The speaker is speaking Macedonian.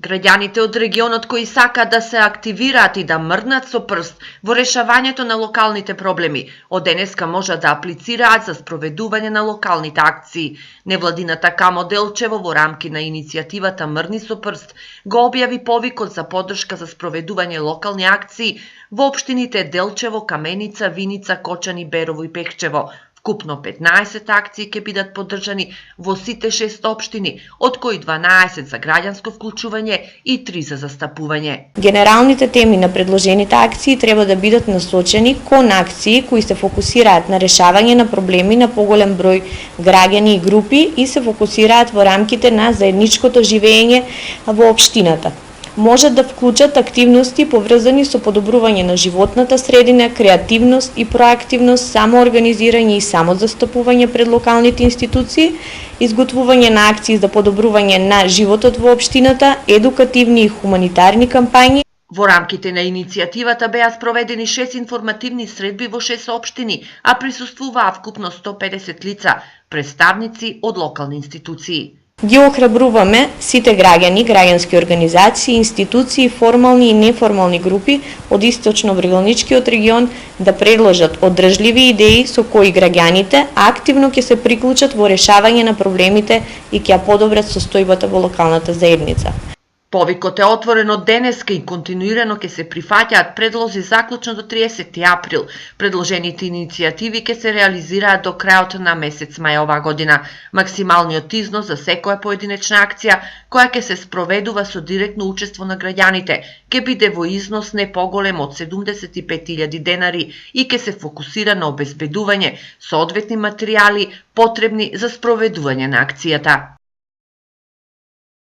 Граѓаните од регионот кои сакаат да се активираат и да мрднат со прст во решавањето на локалните проблеми, од денеска можат да аплицираат за спроведување на локалните акции. Невладината Камо Делчево во рамки на иницијативата Мрдни со прст го објави повикот за поддршка за спроведување локални акции во општините Делчево, Каменица, Виница, Кочани, Берово и Пекчево. Вкупно 15 акции ќе бидат поддржани во сите 6 општини, од кои 12 за граѓанско вклучување и 3 за застапување. Генералните теми на предложените акции треба да бидат насочени кон акции кои се фокусираат на решавање на проблеми на поголем број граѓани и групи и се фокусираат во рамките на заедничкото живење во општината. Можат да вклучат активности поврзани со подобрување на животната средина, креативност и проактивност, самоорганизирање и самозастапување пред локалните институции, изготвување на акции за подобрување на животот во општината, едукативни и хуманитарни кампањи. Во рамките на иницијативата беа спроведени 6 информативни средби во 6 општини, а присуствуваа вкупно 150 лица, представници од локални институции. Ги охрабруваме сите граѓани, граѓански организации, институции, формални и неформални групи од источно-врвелничкиот регион да предложат одржливи идеи со кои граѓаните активно ќе се приклучат во решавање на проблемите и ќе ја подобрат состојбата во локалната заедница. Повикот е отворен од денеска и континуирано ќе се прифаќаат предлози заклучно до 30 април. Предложените иницијативи ќе се реализираат до крајот на месец мај оваа година. Максималниот износ за секоја поединечна акција која ќе се спроведува со директно учество на граѓаните ќе биде во износ не поголем од 75.000 денари и ќе се фокусира на обезбедување соодветни материјали потребни за спроведување на акцијата.